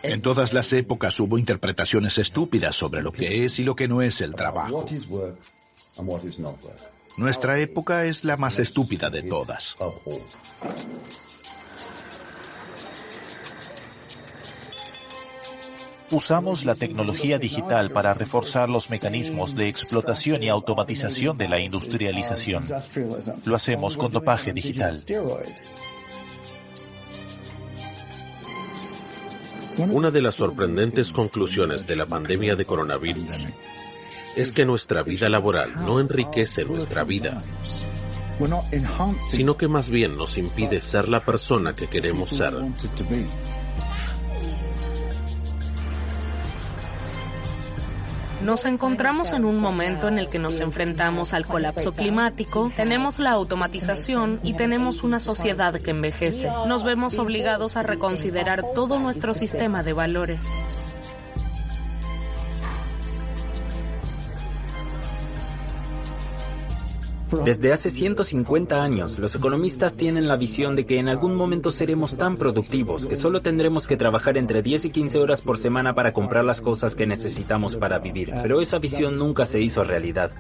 En todas las épocas hubo interpretaciones estúpidas sobre lo que es y lo que no es el trabajo. Nuestra época es la más estúpida de todas. Usamos la tecnología digital para reforzar los mecanismos de explotación y automatización de la industrialización. Lo hacemos con dopaje digital. Una de las sorprendentes conclusiones de la pandemia de coronavirus es que nuestra vida laboral no enriquece nuestra vida, sino que más bien nos impide ser la persona que queremos ser. Nos encontramos en un momento en el que nos enfrentamos al colapso climático, tenemos la automatización y tenemos una sociedad que envejece. Nos vemos obligados a reconsiderar todo nuestro sistema de valores. Desde hace 150 años, los economistas tienen la visión de que en algún momento seremos tan productivos que solo tendremos que trabajar entre 10 y 15 horas por semana para comprar las cosas que necesitamos para vivir. Pero esa visión nunca se hizo realidad.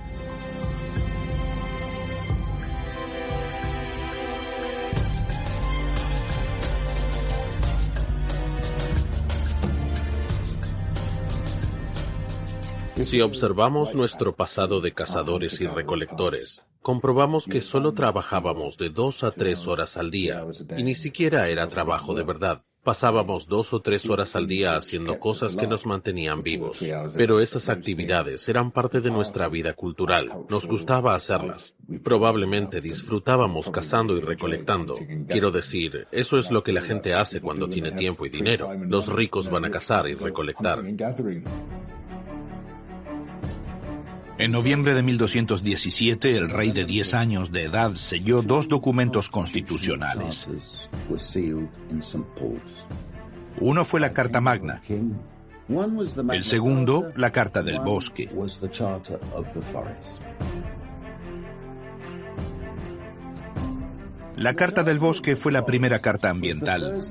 Si observamos nuestro pasado de cazadores y recolectores, comprobamos que solo trabajábamos de 2 a 3 horas al día, y ni siquiera era trabajo de verdad. Pasábamos 2 o 3 horas al día haciendo cosas que nos mantenían vivos, pero esas actividades eran parte de nuestra vida cultural. Nos gustaba hacerlas. Probablemente disfrutábamos cazando y recolectando. Quiero decir, eso es lo que la gente hace cuando tiene tiempo y dinero. Los ricos van a cazar y recolectar. En noviembre de 1217, el rey de 10 años de edad selló 2 documentos constitucionales. Uno fue la Carta Magna. El segundo, la Carta del Bosque. La Carta del Bosque fue la primera carta ambiental.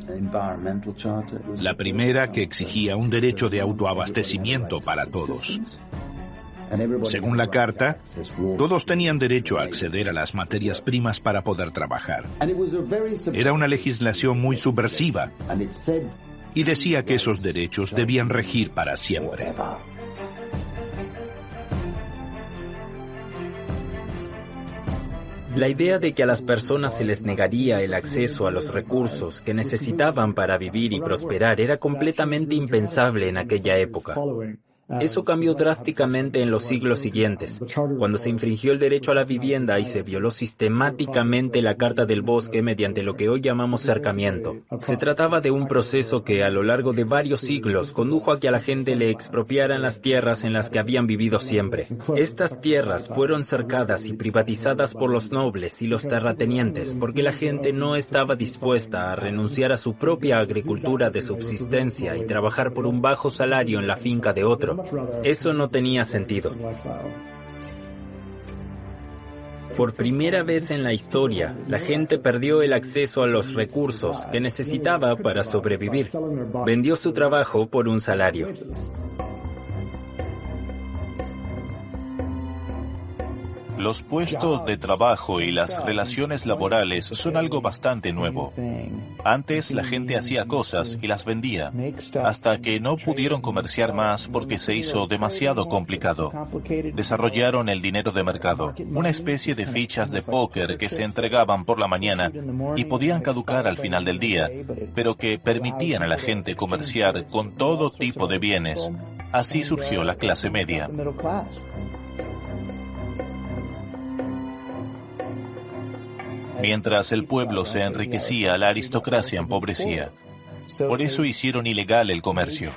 La primera que exigía un derecho de autoabastecimiento para todos. Según la carta, todos tenían derecho a acceder a las materias primas para poder trabajar. Era una legislación muy subversiva y decía que esos derechos debían regir para siempre. La idea de que a las personas se les negaría el acceso a los recursos que necesitaban para vivir y prosperar era completamente impensable en aquella época. Eso cambió drásticamente en los siglos siguientes, cuando se infringió el derecho a la vivienda y se violó sistemáticamente la Carta del Bosque mediante lo que hoy llamamos cercamiento. Se trataba de un proceso que a lo largo de varios siglos condujo a que a la gente le expropiaran las tierras en las que habían vivido siempre. Estas tierras fueron cercadas y privatizadas por los nobles y los terratenientes porque la gente no estaba dispuesta a renunciar a su propia agricultura de subsistencia y trabajar por un bajo salario en la finca de otro. Eso no tenía sentido. Por primera vez en la historia, la gente perdió el acceso a los recursos que necesitaba para sobrevivir. Vendió su trabajo por un salario. Los puestos de trabajo y las relaciones laborales son algo bastante nuevo. Antes la gente hacía cosas y las vendía, hasta que no pudieron comerciar más porque se hizo demasiado complicado. Desarrollaron el dinero de mercado, una especie de fichas de póker que se entregaban por la mañana y podían caducar al final del día, pero que permitían a la gente comerciar con todo tipo de bienes. Así surgió la clase media. Mientras el pueblo se enriquecía, la aristocracia empobrecía. Por eso hicieron ilegal el comercio.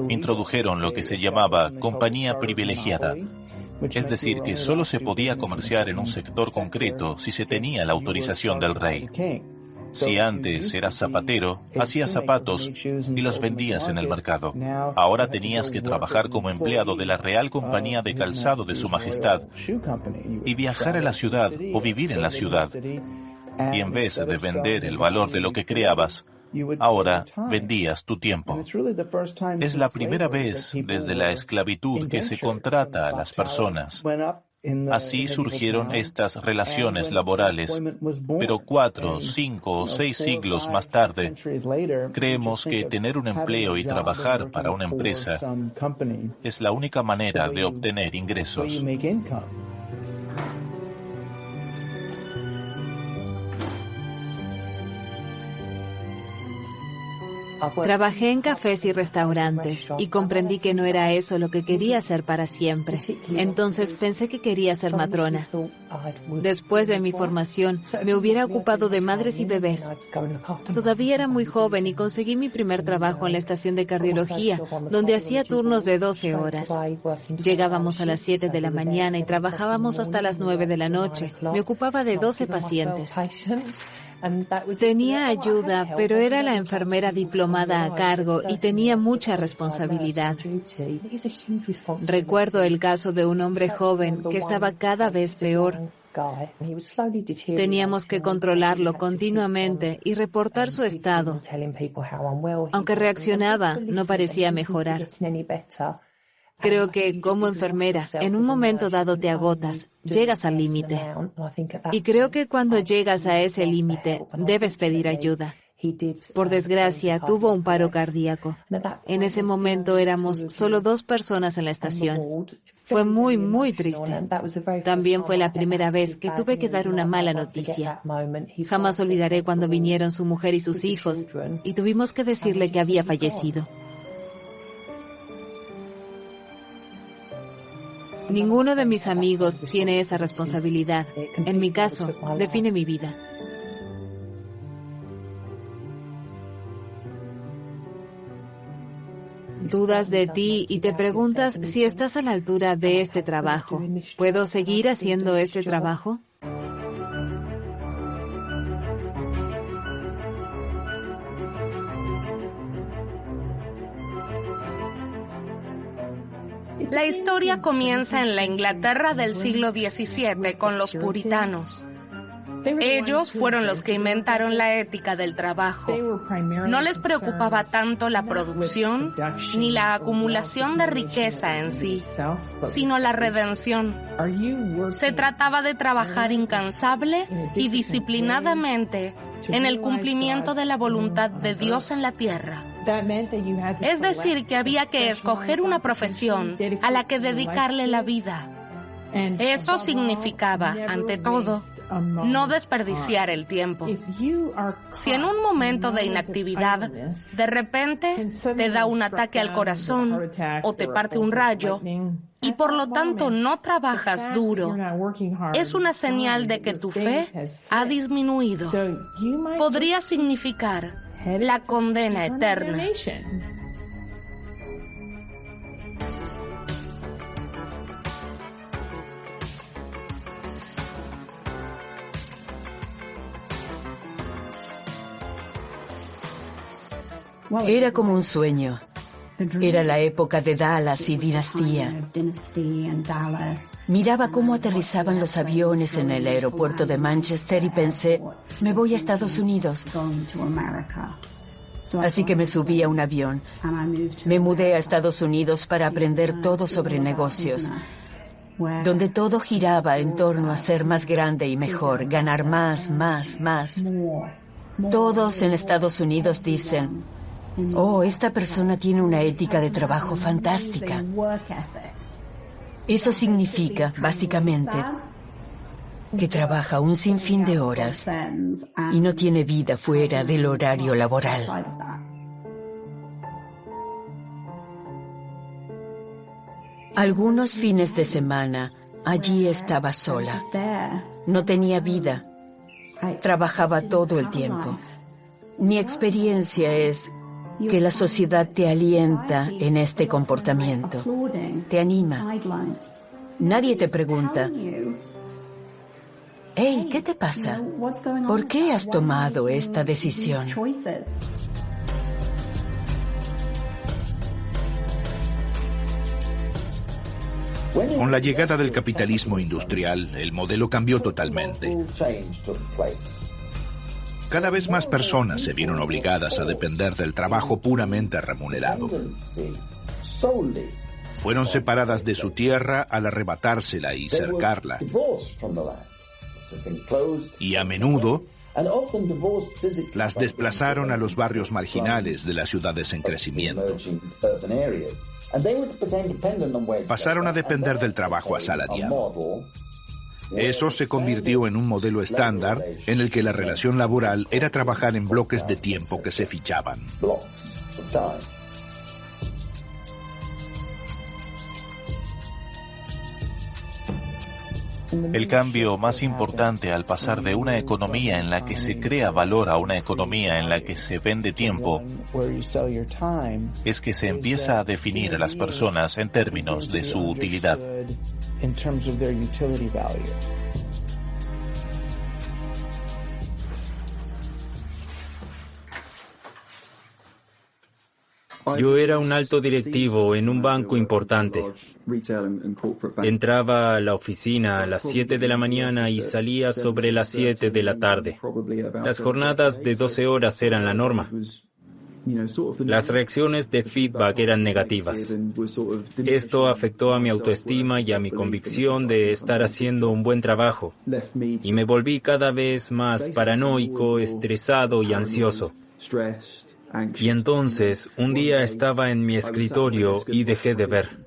Introdujeron lo que se llamaba compañía privilegiada. Es decir, que solo se podía comerciar en un sector concreto si se tenía la autorización del rey. Si antes eras zapatero, hacías zapatos y los vendías en el mercado. Ahora tenías que trabajar como empleado de la Real Compañía de Calzado de Su Majestad y viajar a la ciudad o vivir en la ciudad. Y en vez de vender el valor de lo que creabas, Ahora vendías tu tiempo. Es la primera vez desde la esclavitud que se contrata a las personas. Así surgieron estas relaciones laborales, pero 4, 5 o 6 siglos más tarde, creemos que tener un empleo y trabajar para una empresa es la única manera de obtener ingresos. Trabajé en cafés y restaurantes y comprendí que no era eso lo que quería hacer para siempre. Entonces pensé que quería ser matrona. Después de mi formación, me hubiera ocupado de madres y bebés. Todavía era muy joven y conseguí mi primer trabajo en la estación de cardiología, donde hacía turnos de 12 horas. Llegábamos a las 7 de la mañana y trabajábamos hasta las 9 de la noche. Me ocupaba de 12 pacientes. Tenía ayuda, pero era la enfermera diplomada a cargo y tenía mucha responsabilidad. Recuerdo el caso de un hombre joven que estaba cada vez peor. Teníamos que controlarlo continuamente y reportar su estado. Aunque reaccionaba, no parecía mejorar. Creo que, como enfermera, en un momento dado te agotas, llegas al límite. Y creo que cuando llegas a ese límite, debes pedir ayuda. Por desgracia, tuvo un paro cardíaco. En ese momento éramos solo 2 personas en la estación. Fue muy, muy triste. También fue la primera vez que tuve que dar una mala noticia. Jamás olvidaré cuando vinieron su mujer y sus hijos y tuvimos que decirle que había fallecido. Ninguno de mis amigos tiene esa responsabilidad. En mi caso, define mi vida. Dudas de ti y te preguntas si estás a la altura de este trabajo. ¿Puedo seguir haciendo este trabajo? La historia comienza en la Inglaterra del siglo XVII con los puritanos. Ellos fueron los que inventaron la ética del trabajo. No les preocupaba tanto la producción ni la acumulación de riqueza en sí, sino la redención. Se trataba de trabajar incansable y disciplinadamente en el cumplimiento de la voluntad de Dios en la tierra. Es decir, que había que escoger una profesión a la que dedicarle la vida. Eso significaba, ante todo, no desperdiciar el tiempo. Si en un momento de inactividad, de repente te da un ataque al corazón o te parte un rayo, y por lo tanto no trabajas duro, es una señal de que tu fe ha disminuido. Podría significar la condena eterna. Era como un sueño. Era la época de Dallas y dinastía. Miraba cómo aterrizaban los aviones en el aeropuerto de Manchester y pensé, me voy a Estados Unidos. Así que me subí a un avión. Me mudé a Estados Unidos para aprender todo sobre negocios, donde todo giraba en torno a ser más grande y mejor, ganar más. Todos en Estados Unidos dicen, oh, esta persona tiene una ética de trabajo fantástica. Eso significa, básicamente, que trabaja un sinfín de horas y no tiene vida fuera del horario laboral. Algunos fines de semana, allí estaba sola. No tenía vida. Trabajaba todo el tiempo. Mi experiencia es que la sociedad te alienta en este comportamiento, te anima. Nadie te pregunta, hey, ¿qué te pasa? ¿Por qué has tomado esta decisión? Con la llegada del capitalismo industrial, el modelo cambió totalmente. Cada vez más personas se vieron obligadas a depender del trabajo puramente remunerado. Fueron separadas de su tierra al arrebatársela y cercarla. Y a menudo las desplazaron a los barrios marginales de las ciudades en crecimiento. Pasaron a depender del trabajo asalariado. Eso se convirtió en un modelo estándar en el que la relación laboral era trabajar en bloques de tiempo que se fichaban. El cambio más importante al pasar de una economía en la que se crea valor a una economía en la que se vende tiempo es que se empieza a definir a las personas en términos de su utilidad. Yo era un alto directivo en un banco importante. Entraba a la oficina a las 7 de la mañana y salía sobre las 7 de la tarde. Las jornadas de 12 horas eran la norma. Las reacciones de feedback eran negativas. Esto afectó a mi autoestima y a mi convicción de estar haciendo un buen trabajo. Y me volví cada vez más paranoico, estresado y ansioso. Y entonces, un día estaba en mi escritorio y dejé de ver.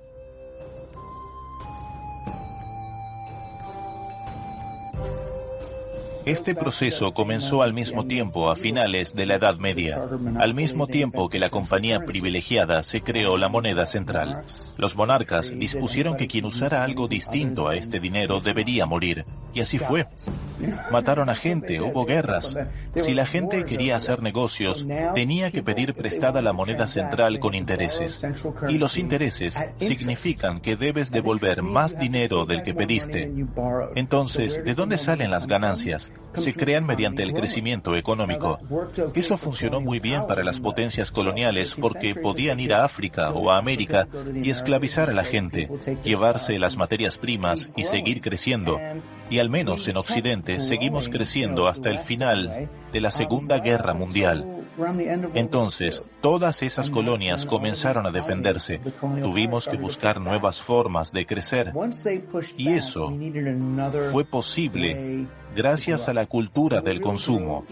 Este proceso comenzó al mismo tiempo a finales de la Edad Media, al mismo tiempo que la compañía privilegiada se creó la moneda central. Los monarcas dispusieron que quien usara algo distinto a este dinero debería morir, y así fue. Mataron a gente, hubo guerras. Si la gente quería hacer negocios, tenía que pedir prestada la moneda central con intereses. Y los intereses significan que debes devolver más dinero del que pediste. Entonces, ¿de dónde salen las ganancias? Se crean mediante el crecimiento económico. Eso funcionó muy bien para las potencias coloniales porque podían ir a África o a América y esclavizar a la gente, llevarse las materias primas y seguir creciendo. Y al menos en Occidente seguimos creciendo hasta el final de la Segunda Guerra Mundial. Entonces, todas esas colonias comenzaron a defenderse. Tuvimos que buscar nuevas formas de crecer. Y eso fue posible gracias a la cultura del consumo.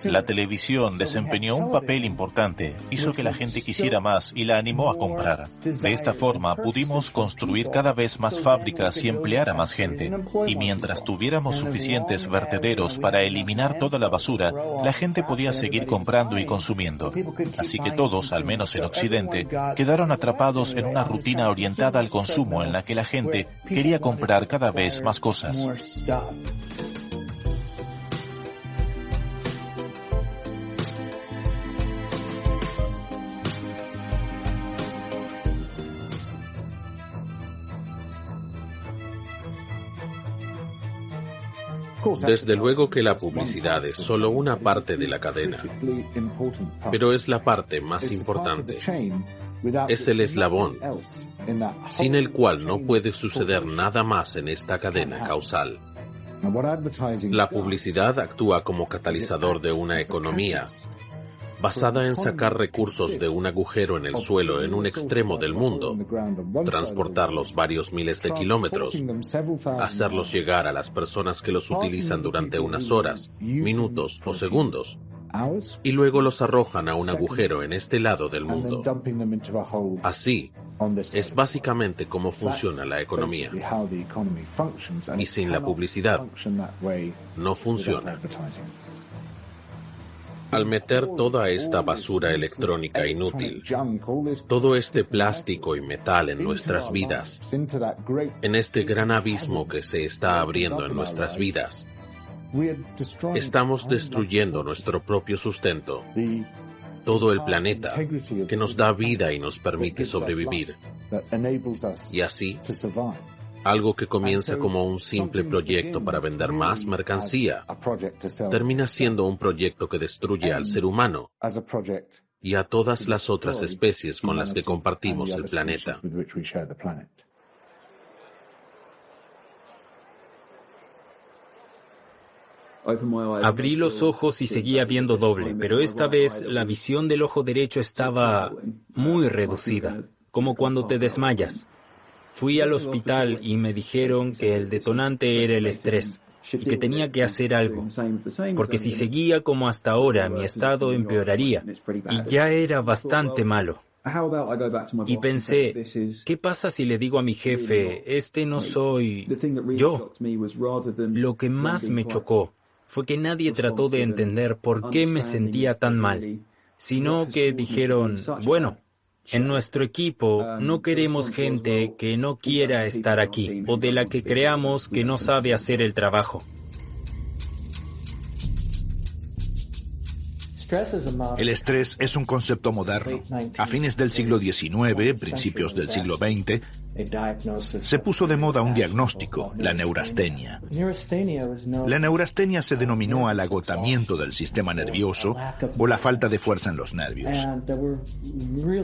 La televisión desempeñó un papel importante, hizo que la gente quisiera más y la animó a comprar. De esta forma, pudimos construir cada vez más fábricas y emplear a más gente. Y mientras tuviéramos suficientes vertederos para eliminar toda la basura, la gente podía seguir comprando y consumiendo. Así que todos, al menos en Occidente, quedaron atrapados en una rutina orientada al consumo en la que la gente quería comprar cada vez más cosas. Desde luego que la publicidad es solo una parte de la cadena, pero es la parte más importante. Es el eslabón, sin el cual no puede suceder nada más en esta cadena causal. La publicidad actúa como catalizador de una economía, basada en sacar recursos de un agujero en el suelo en un extremo del mundo, transportarlos varios miles de kilómetros, hacerlos llegar a las personas que los utilizan durante unas horas, minutos o segundos, y luego los arrojan a un agujero en este lado del mundo. Así, es básicamente cómo funciona la economía. Y sin la publicidad, no funciona. Al meter toda esta basura electrónica inútil, todo este plástico y metal en nuestras vidas, en este gran abismo que se está abriendo en nuestras vidas, estamos destruyendo nuestro propio sustento, todo el planeta que nos da vida y nos permite sobrevivir. Y así, algo que comienza como un simple proyecto para vender más mercancía, termina siendo un proyecto que destruye al ser humano y a todas las otras especies con las que compartimos el planeta. Abrí los ojos y seguía viendo doble, pero esta vez la visión del ojo derecho estaba muy reducida, como cuando te desmayas. Fui al hospital y me dijeron que el detonante era el estrés y que tenía que hacer algo, porque si seguía como hasta ahora, mi estado empeoraría y ya era bastante malo. Y pensé, ¿qué pasa si le digo a mi jefe, este no soy yo? Lo que más me chocó fue que nadie trató de entender por qué me sentía tan mal, sino que dijeron, bueno, en nuestro equipo no queremos gente que no quiera estar aquí o de la que creamos que no sabe hacer el trabajo. El estrés es un concepto moderno. A fines del siglo XIX, principios del siglo XX, se puso de moda un diagnóstico, la neurastenia. La neurastenia se denominó al agotamiento del sistema nervioso o la falta de fuerza en los nervios.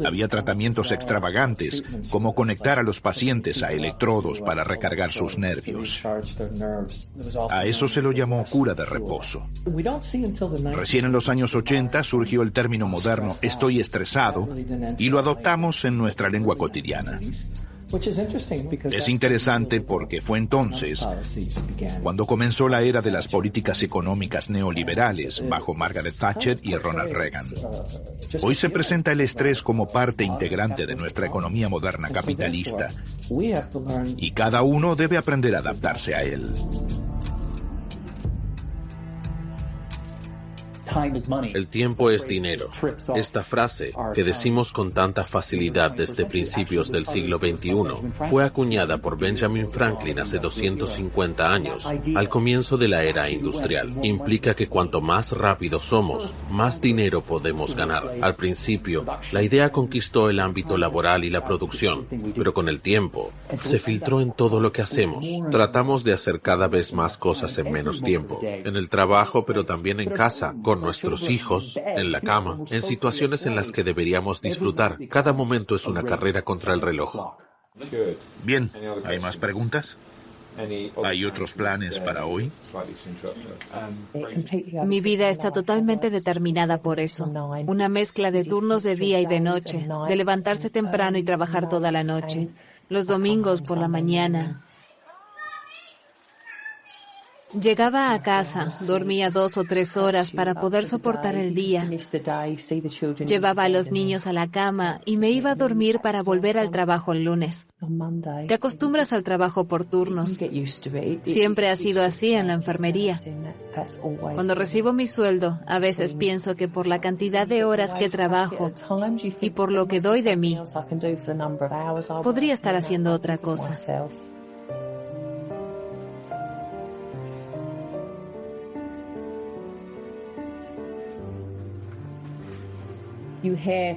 Había tratamientos extravagantes, como conectar a los pacientes a electrodos para recargar sus nervios. A eso se lo llamó cura de reposo. Recién en los años 80 surgió el término moderno "estoy estresado" y lo adoptamos en nuestra lengua cotidiana. Es interesante porque fue entonces cuando comenzó la era de las políticas económicas neoliberales bajo Margaret Thatcher y Ronald Reagan. Hoy se presenta el estrés como parte integrante de nuestra economía moderna capitalista y cada uno debe aprender a adaptarse a él. El tiempo es dinero. Esta frase, que decimos con tanta facilidad desde principios del siglo XXI, fue acuñada por Benjamin Franklin hace 250 años, al comienzo de la era industrial. Implica que cuanto más rápidos somos, más dinero podemos ganar. Al principio, la idea conquistó el ámbito laboral y la producción, pero con el tiempo, se filtró en todo lo que hacemos. Tratamos de hacer cada vez más cosas en menos tiempo, en el trabajo, pero también en casa, con nuestros hijos, en la cama, en situaciones en las que deberíamos disfrutar. Cada momento es una carrera contra el reloj. Bien, ¿hay más preguntas? ¿Hay otros planes para hoy? Mi vida está totalmente determinada por eso. Una mezcla de turnos de día y de noche, de levantarse temprano y trabajar toda la noche. Los domingos por la mañana. Llegaba a casa, dormía 2 o 3 horas para poder soportar el día. Llevaba a los niños a la cama y me iba a dormir para volver al trabajo el lunes. Te acostumbras al trabajo por turnos. Siempre ha sido así en la enfermería. Cuando recibo mi sueldo, a veces pienso que por la cantidad de horas que trabajo y por lo que doy de mí, podría estar haciendo otra cosa.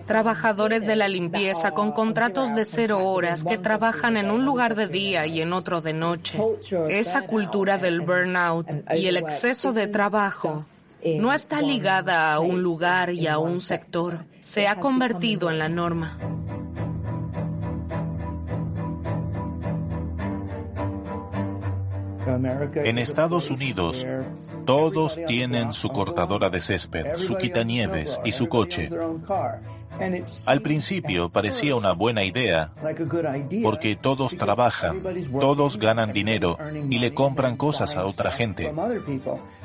Trabajadores de la limpieza con contratos de 0 horas que trabajan en un lugar de día y en otro de noche. Esa cultura del burnout y el exceso de trabajo no está ligada a un lugar y a un sector. Se ha convertido en la norma. En Estados Unidos, todos tienen su cortadora de césped, su quitanieves y su coche. Al principio parecía una buena idea, porque todos trabajan, todos ganan dinero y le compran cosas a otra gente.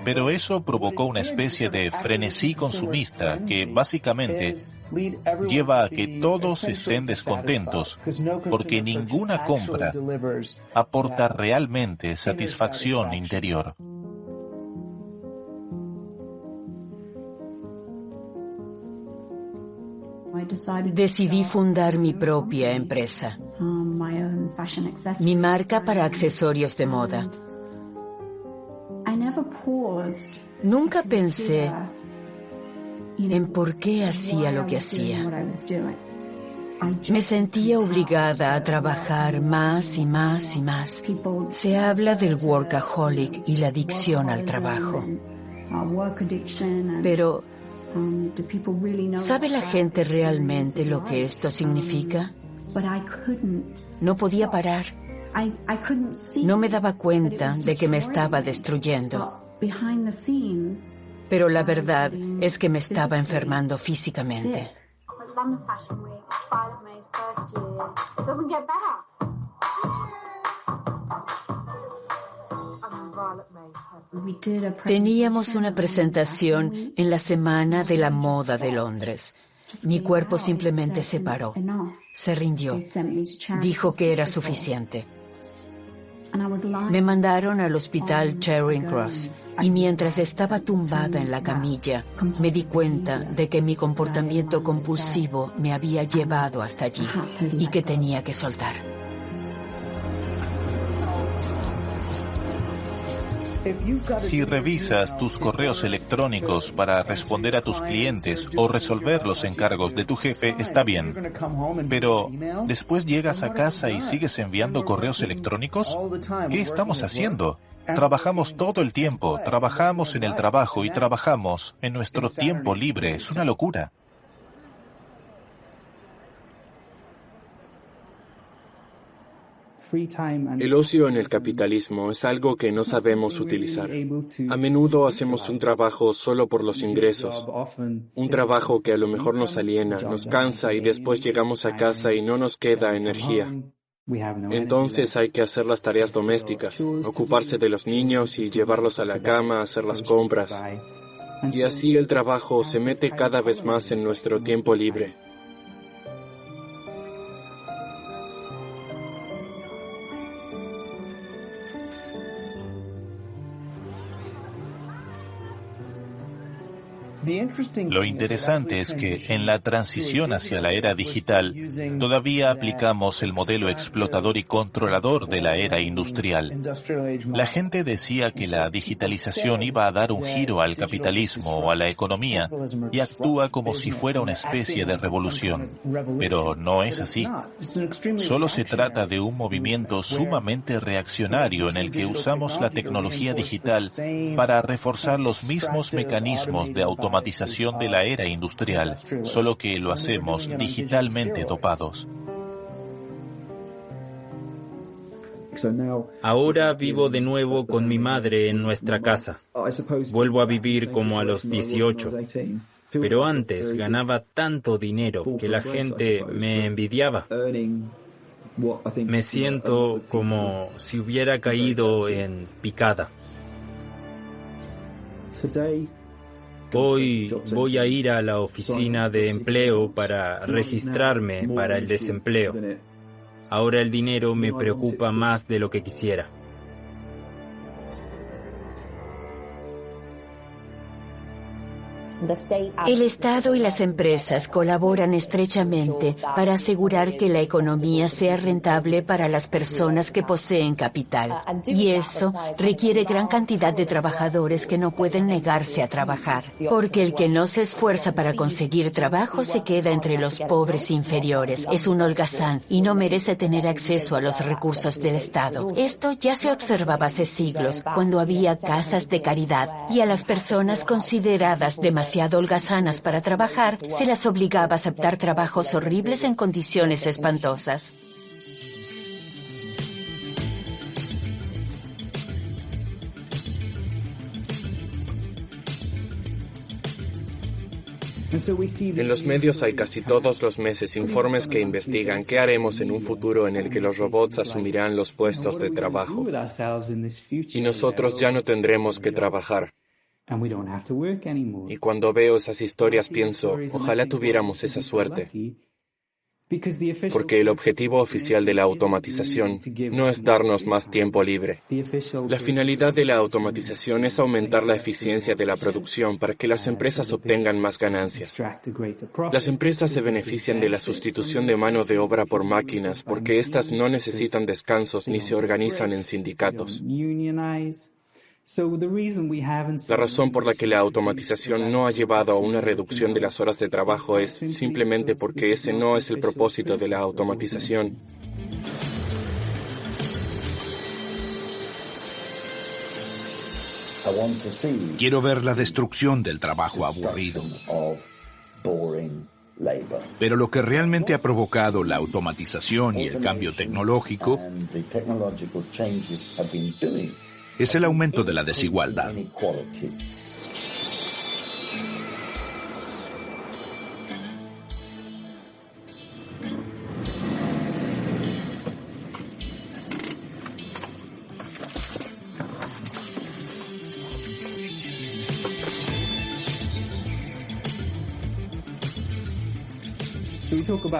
Pero eso provocó una especie de frenesí consumista que básicamente lleva a que todos estén descontentos, porque ninguna compra aporta realmente satisfacción interior. Decidí fundar mi propia empresa, mi marca para accesorios de moda. Nunca pensé en por qué hacía lo que hacía. Me sentía obligada a trabajar más y más y más. Se habla del workaholic y la adicción al trabajo. Pero ¿sabe la gente realmente lo que esto significa? No podía parar. No me daba cuenta de que me estaba destruyendo. Pero la verdad es que me estaba enfermando físicamente. Teníamos una presentación en la Semana de la Moda de Londres. Mi cuerpo simplemente se paró, se rindió, dijo que era suficiente. Me mandaron al hospital Charing Cross y mientras estaba tumbada en la camilla, me di cuenta de que mi comportamiento compulsivo me había llevado hasta allí y que tenía que soltar. Si revisas tus correos electrónicos para responder a tus clientes o resolver los encargos de tu jefe, está bien. Pero, ¿después llegas a casa y sigues enviando correos electrónicos? ¿Qué estamos haciendo? Trabajamos todo el tiempo, trabajamos en el trabajo y trabajamos en nuestro tiempo libre. Es una locura. El ocio en el capitalismo es algo que no sabemos utilizar. A menudo hacemos un trabajo solo por los ingresos, un trabajo que a lo mejor nos aliena, nos cansa y después llegamos a casa y no nos queda energía. Entonces hay que hacer las tareas domésticas, ocuparse de los niños y llevarlos a la cama, hacer las compras. Y así el trabajo se mete cada vez más en nuestro tiempo libre. Lo interesante es que en la transición hacia la era digital todavía aplicamos el modelo explotador y controlador de la era industrial. La gente decía que la digitalización iba a dar un giro al capitalismo o a la economía y actúa como si fuera una especie de revolución. Pero no es así. Solo se trata de un movimiento sumamente reaccionario en el que usamos la tecnología digital para reforzar los mismos mecanismos de automatización de la era industrial, solo que lo hacemos digitalmente dopados. Ahora vivo de nuevo con mi madre en nuestra casa. Vuelvo a vivir como a los 18. Pero antes ganaba tanto dinero que la gente me envidiaba. Me siento como si hubiera caído en picada. Hoy voy a ir a la oficina de empleo para registrarme para el desempleo. Ahora el dinero me preocupa más de lo que quisiera. El Estado y las empresas colaboran estrechamente para asegurar que la economía sea rentable para las personas que poseen capital. Y eso requiere gran cantidad de trabajadores que no pueden negarse a trabajar. Porque el que no se esfuerza para conseguir trabajo se queda entre los pobres inferiores. Es un holgazán y no merece tener acceso a los recursos del Estado. Esto ya se observaba hace siglos, cuando había casas de caridad, y a las personas consideradas demasiado holgazanas para trabajar, se las obligaba a aceptar trabajos horribles en condiciones espantosas. En los medios hay casi todos los meses informes que investigan qué haremos en un futuro en el que los robots asumirán los puestos de trabajo. Y nosotros ya no tendremos que trabajar. Y cuando veo esas historias pienso, ojalá tuviéramos esa suerte. Porque el objetivo oficial de la automatización no es darnos más tiempo libre. La finalidad de la automatización es aumentar la eficiencia de la producción para que las empresas obtengan más ganancias. Las empresas se benefician de la sustitución de mano de obra por máquinas porque éstas no necesitan descansos ni se organizan en sindicatos. La razón por la que la automatización no ha llevado a una reducción de las horas de trabajo es simplemente porque ese no es el propósito de la automatización. Quiero ver la destrucción del trabajo aburrido. Pero lo que realmente ha provocado la automatización y el cambio tecnológico es el aumento de la desigualdad.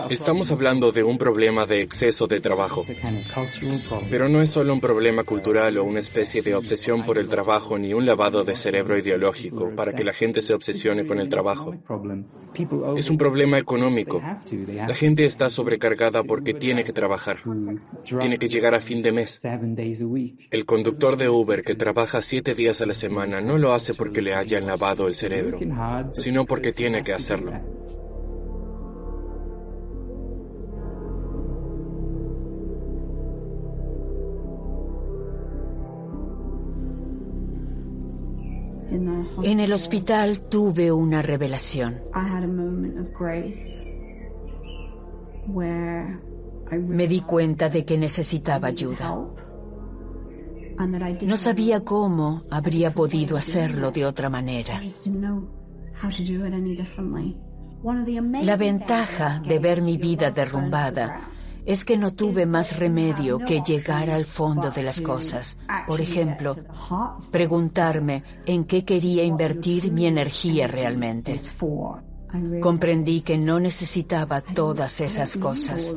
Estamos hablando de un problema de exceso de trabajo. Pero no es solo un problema cultural o una especie de obsesión por el trabajo ni un lavado de cerebro ideológico para que la gente se obsesione con el trabajo. Es un problema económico. La gente está sobrecargada porque tiene que trabajar. Tiene que llegar a fin de mes. El conductor de Uber que trabaja 7 días a la semana no lo hace porque le hayan lavado el cerebro, sino porque tiene que hacerlo. En el hospital tuve una revelación. Me di cuenta de que necesitaba ayuda. No sabía cómo habría podido hacerlo de otra manera. La ventaja de ver mi vida derrumbada es que no tuve más remedio que llegar al fondo de las cosas. Por ejemplo, preguntarme en qué quería invertir mi energía realmente. Comprendí que no necesitaba todas esas cosas.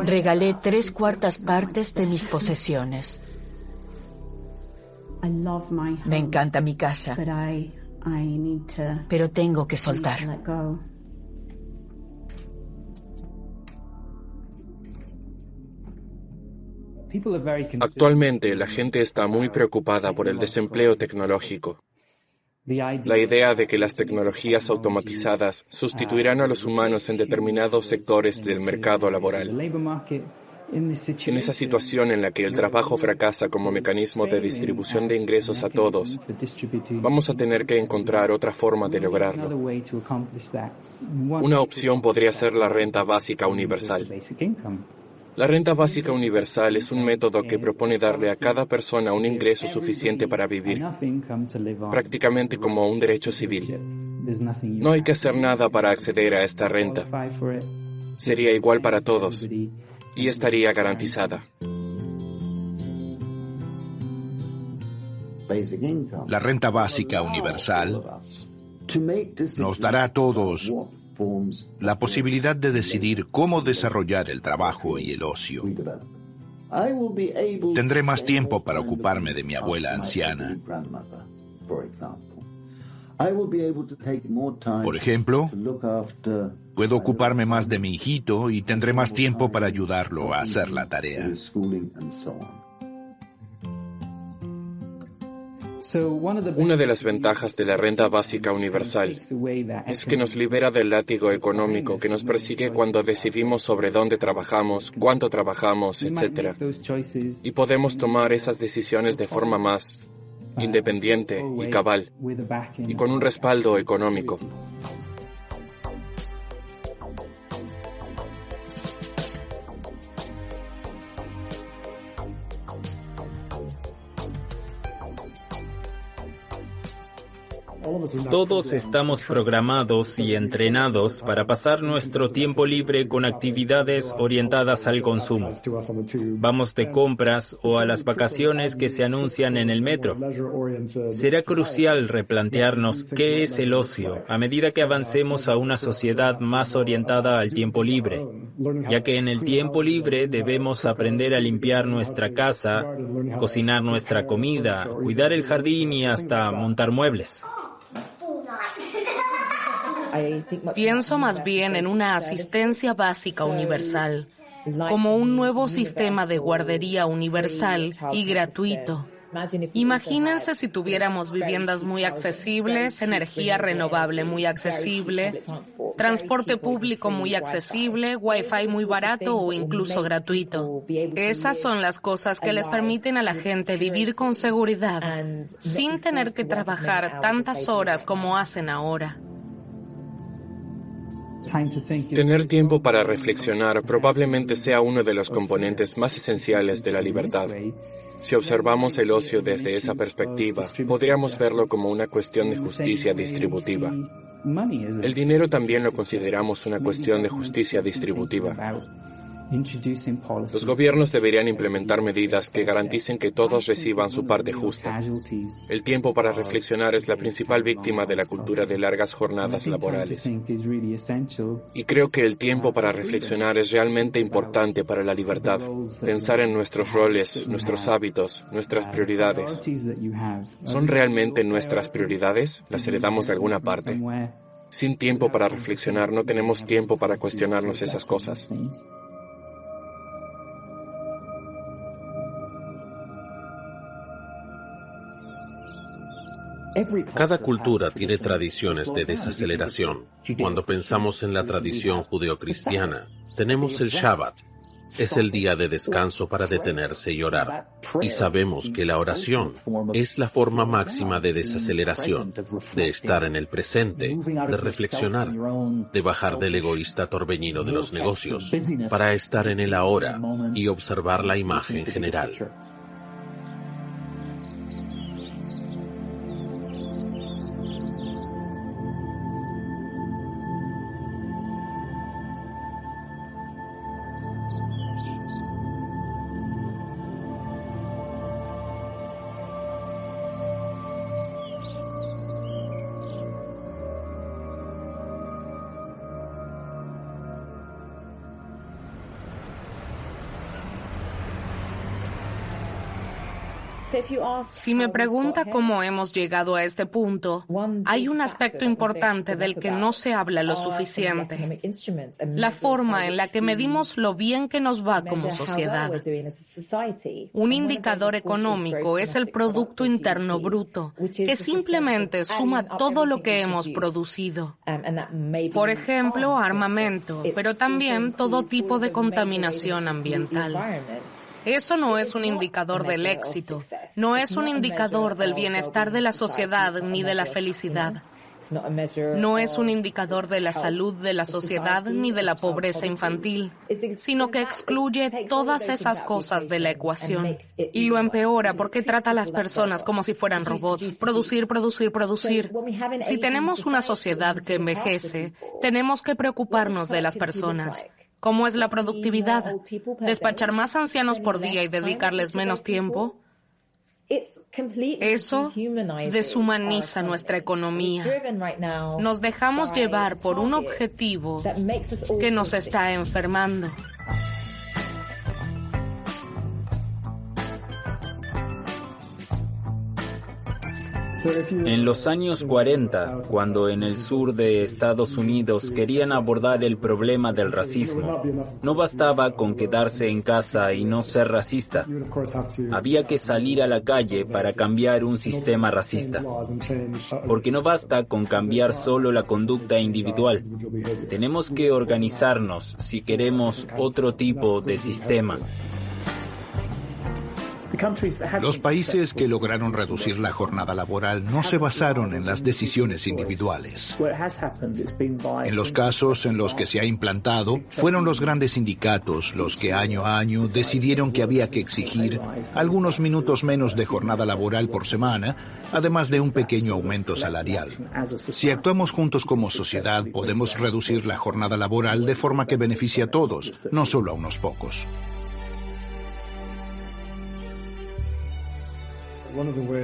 Regalé 3/4 partes de mis posesiones. Me encanta mi casa, pero tengo que soltar. Actualmente, la gente está muy preocupada por el desempleo tecnológico. La idea de que las tecnologías automatizadas sustituirán a los humanos en determinados sectores del mercado laboral. En esa situación en la que el trabajo fracasa como mecanismo de distribución de ingresos a todos, vamos a tener que encontrar otra forma de lograrlo. Una opción podría ser la renta básica universal. La renta básica universal es un método que propone darle a cada persona un ingreso suficiente para vivir, prácticamente como un derecho civil. No hay que hacer nada para acceder a esta renta. Sería igual para todos y estaría garantizada. La renta básica universal nos dará a todos la posibilidad de decidir cómo desarrollar el trabajo y el ocio. Tendré más tiempo para ocuparme de mi abuela anciana. Por ejemplo, puedo ocuparme más de mi hijito y tendré más tiempo para ayudarlo a hacer la tarea. Una de las ventajas de la renta básica universal es que nos libera del látigo económico que nos persigue cuando decidimos sobre dónde trabajamos, cuánto trabajamos, etc. Y podemos tomar esas decisiones de forma más independiente y cabal, y con un respaldo económico. Todos estamos programados y entrenados para pasar nuestro tiempo libre con actividades orientadas al consumo. Vamos de compras o a las vacaciones que se anuncian en el metro. Será crucial replantearnos qué es el ocio a medida que avancemos a una sociedad más orientada al tiempo libre, ya que en el tiempo libre debemos aprender a limpiar nuestra casa, cocinar nuestra comida, cuidar el jardín y hasta montar muebles. Pienso más bien en una asistencia básica universal, como un nuevo sistema de guardería universal y gratuito. Imagínense si tuviéramos viviendas muy accesibles, energía renovable muy accesible, transporte público muy accesible, Wi-Fi muy barato o incluso gratuito. Esas son las cosas que les permiten a la gente vivir con seguridad, sin tener que trabajar tantas horas como hacen ahora. Tener tiempo para reflexionar probablemente sea uno de los componentes más esenciales de la libertad. Si observamos el ocio desde esa perspectiva, podríamos verlo como una cuestión de justicia distributiva. El dinero también lo consideramos una cuestión de justicia distributiva. Los gobiernos deberían implementar medidas que garanticen que todos reciban su parte justa. El tiempo para reflexionar es la principal víctima de la cultura de largas jornadas laborales. Y creo que el tiempo para reflexionar es realmente importante para la libertad. Pensar en nuestros roles, nuestros hábitos, nuestras prioridades. ¿Son realmente nuestras prioridades? ¿Las heredamos de alguna parte? Sin tiempo para reflexionar, no tenemos tiempo para cuestionarnos esas cosas. Cada cultura tiene tradiciones de desaceleración. Cuando pensamos en la tradición judeocristiana, tenemos el Shabbat. Es el día de descanso para detenerse y orar. Y sabemos que la oración es la forma máxima de desaceleración, de estar en el presente, de reflexionar, de bajar del egoísta torbellino de los negocios, para estar en el ahora y observar la imagen general. Si me pregunta cómo hemos llegado a este punto, hay un aspecto importante del que no se habla lo suficiente: la forma en la que medimos lo bien que nos va como sociedad. Un indicador económico es el Producto Interno Bruto, que simplemente suma todo lo que hemos producido. Por ejemplo, armamento, pero también todo tipo de contaminación ambiental. Eso no es un indicador del éxito, no es un indicador del bienestar de la sociedad ni de la felicidad. No es un indicador de la salud de la sociedad ni de la pobreza infantil, sino que excluye todas esas cosas de la ecuación. Y lo empeora porque trata a las personas como si fueran robots. Producir, producir, producir. Si tenemos una sociedad que envejece, tenemos que preocuparnos de las personas. ¿Cómo es la productividad? ¿Despachar más ancianos por día y dedicarles menos tiempo? Eso deshumaniza nuestra economía. Nos dejamos llevar por un objetivo que nos está enfermando. En los años 40, cuando en el sur de Estados Unidos querían abordar el problema del racismo, no bastaba con quedarse en casa y no ser racista. Había que salir a la calle para cambiar un sistema racista. Porque no basta con cambiar solo la conducta individual. Tenemos que organizarnos si queremos otro tipo de sistema. Los países que lograron reducir la jornada laboral no se basaron en las decisiones individuales. En los casos en los que se ha implantado, fueron los grandes sindicatos los que año a año decidieron que había que exigir algunos minutos menos de jornada laboral por semana, además de un pequeño aumento salarial. Si actuamos juntos como sociedad, podemos reducir la jornada laboral de forma que beneficie a todos, no solo a unos pocos.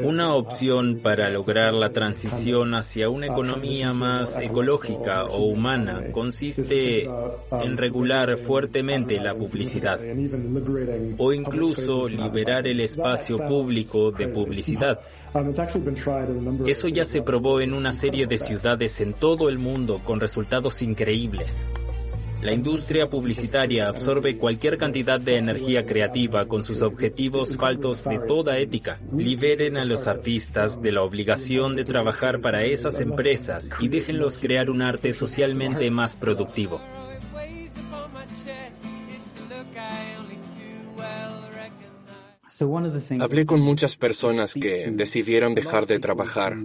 Una opción para lograr la transición hacia una economía más ecológica o humana consiste en regular fuertemente la publicidad o incluso liberar el espacio público de publicidad. Eso ya se probó en una serie de ciudades en todo el mundo con resultados increíbles. La industria publicitaria absorbe cualquier cantidad de energía creativa con sus objetivos faltos de toda ética. Liberen a los artistas de la obligación de trabajar para esas empresas y déjenlos crear un arte socialmente más productivo. Hablé con muchas personas que decidieron dejar de trabajar.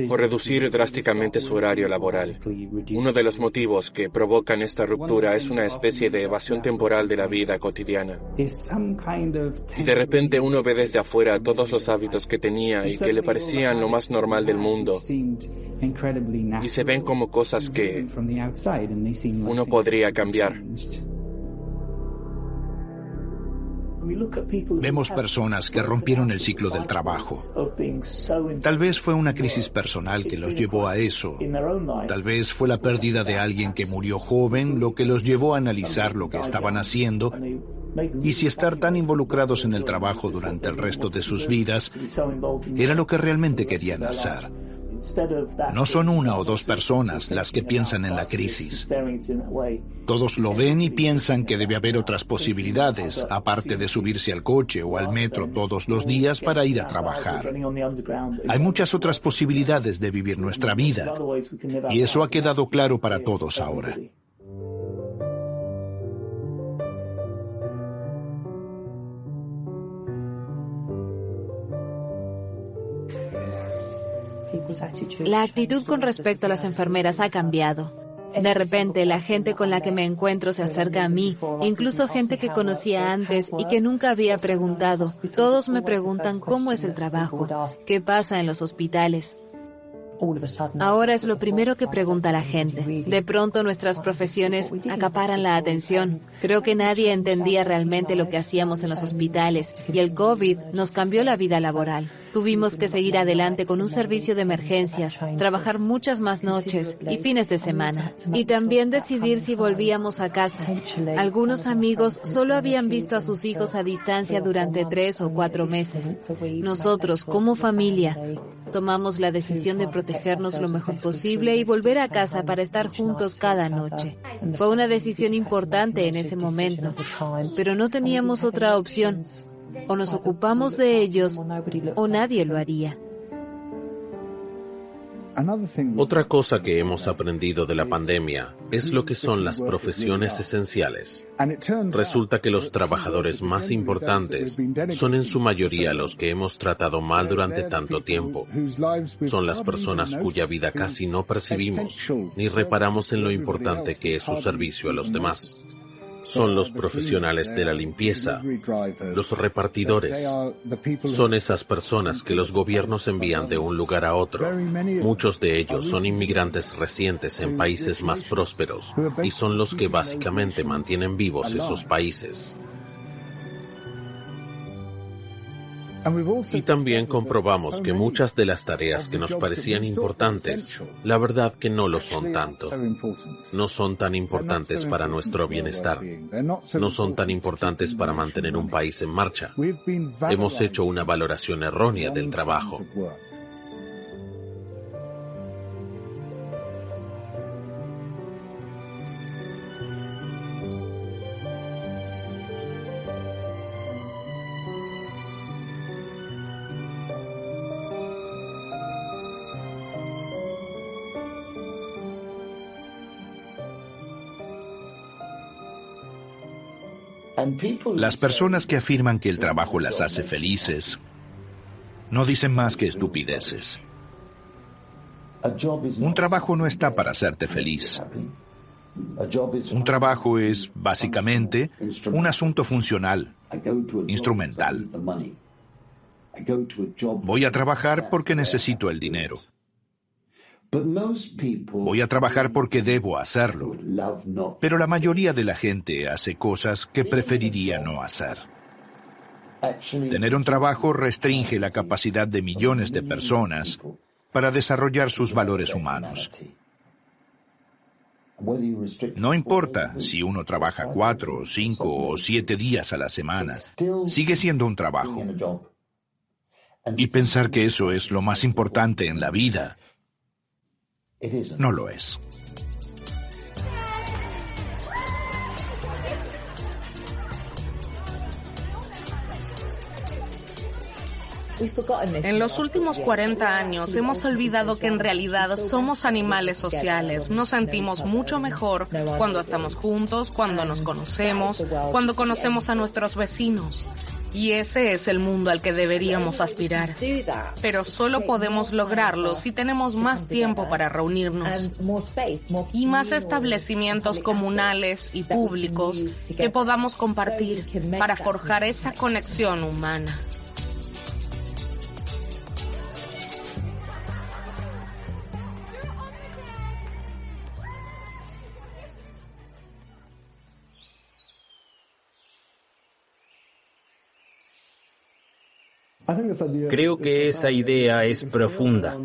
o reducir drásticamente su horario laboral. Uno de los motivos que provocan esta ruptura es una especie de evasión temporal de la vida cotidiana. Y de repente uno ve desde afuera todos los hábitos que tenía y que le parecían lo más normal del mundo, y se ven como cosas que uno podría cambiar. Vemos personas que rompieron el ciclo del trabajo. Tal vez fue una crisis personal que los llevó a eso. Tal vez fue la pérdida de alguien que murió joven lo que los llevó a analizar lo que estaban haciendo y si estar tan involucrados en el trabajo durante el resto de sus vidas era lo que realmente querían hacer. No son una o dos personas las que piensan en la crisis. Todos lo ven y piensan que debe haber otras posibilidades, aparte de subirse al coche o al metro todos los días para ir a trabajar. Hay muchas otras posibilidades de vivir nuestra vida, y eso ha quedado claro para todos ahora. La actitud con respecto a las enfermeras ha cambiado. De repente, la gente con la que me encuentro se acerca a mí, incluso gente que conocía antes y que nunca había preguntado. Todos me preguntan cómo es el trabajo, qué pasa en los hospitales. Ahora es lo primero que pregunta la gente. De pronto nuestras profesiones acaparan la atención. Creo que nadie entendía realmente lo que hacíamos en los hospitales y el COVID nos cambió la vida laboral. Tuvimos que seguir adelante con un servicio de emergencias, trabajar muchas más noches y fines de semana. Y también decidir si volvíamos a casa. Algunos amigos solo habían visto a sus hijos a distancia durante 3 o 4 meses. Nosotros, como familia, tomamos la decisión de protegernos lo mejor posible y volver a casa para estar juntos cada noche. Fue una decisión importante en ese momento, pero no teníamos otra opción. O nos ocupamos de ellos, o nadie lo haría. Otra cosa que hemos aprendido de la pandemia es lo que son las profesiones esenciales. Resulta que los trabajadores más importantes son en su mayoría los que hemos tratado mal durante tanto tiempo. Son las personas cuya vida casi no percibimos, ni reparamos en lo importante que es su servicio a los demás. Son los profesionales de la limpieza, los repartidores. Son esas personas que los gobiernos envían de un lugar a otro. Muchos de ellos son inmigrantes recientes en países más prósperos y son los que básicamente mantienen vivos esos países. Y también comprobamos que muchas de las tareas que nos parecían importantes, la verdad que no lo son tanto. No son tan importantes para nuestro bienestar. No son tan importantes para mantener un país en marcha. Hemos hecho una valoración errónea del trabajo. Las personas que afirman que el trabajo las hace felices no dicen más que estupideces. Un trabajo no está para hacerte feliz. Un trabajo es, básicamente, un asunto funcional, instrumental. Voy a trabajar porque necesito el dinero. Voy a trabajar porque debo hacerlo, pero la mayoría de la gente hace cosas que preferiría no hacer. Tener un trabajo restringe la capacidad de millones de personas para desarrollar sus valores humanos. No importa si uno trabaja 4, 5 o 7 días a la semana, sigue siendo un trabajo. Y pensar que eso es lo más importante en la vida, no lo es. En los últimos 40 años hemos olvidado que en realidad somos animales sociales. Nos sentimos mucho mejor cuando estamos juntos, cuando nos conocemos, cuando conocemos a nuestros vecinos. Y ese es el mundo al que deberíamos aspirar. Pero solo podemos lograrlo si tenemos más tiempo para reunirnos y más establecimientos comunales y públicos que podamos compartir para forjar esa conexión humana. Creo que esa idea es profunda.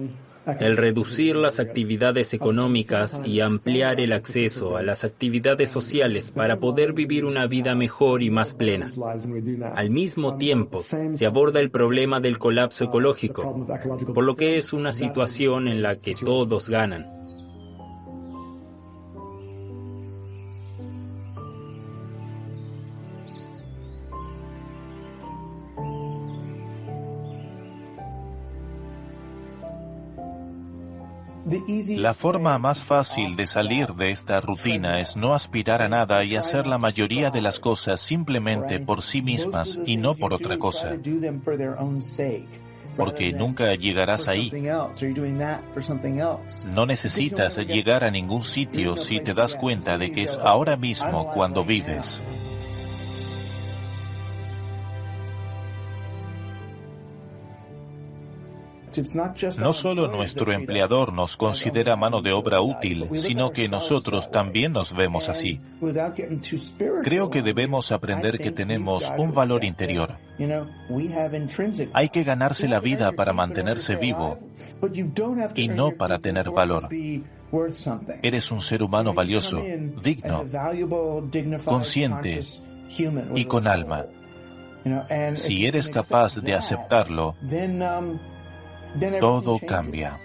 El reducir las actividades económicas y ampliar el acceso a las actividades sociales para poder vivir una vida mejor y más plena. Al mismo tiempo, se aborda el problema del colapso ecológico, por lo que es una situación en la que todos ganan. La forma más fácil de salir de esta rutina es no aspirar a nada y hacer la mayoría de las cosas simplemente por sí mismas y no por otra cosa. Porque nunca llegarás ahí. No necesitas llegar a ningún sitio si te das cuenta de que es ahora mismo cuando vives. No solo nuestro empleador nos considera mano de obra útil, sino que nosotros también nos vemos así. Creo que debemos aprender que tenemos un valor interior. Hay que ganarse la vida para mantenerse vivo y no para tener valor. Eres un ser humano valioso, digno, consciente y con alma. Si eres capaz de aceptarlo, todo cambia.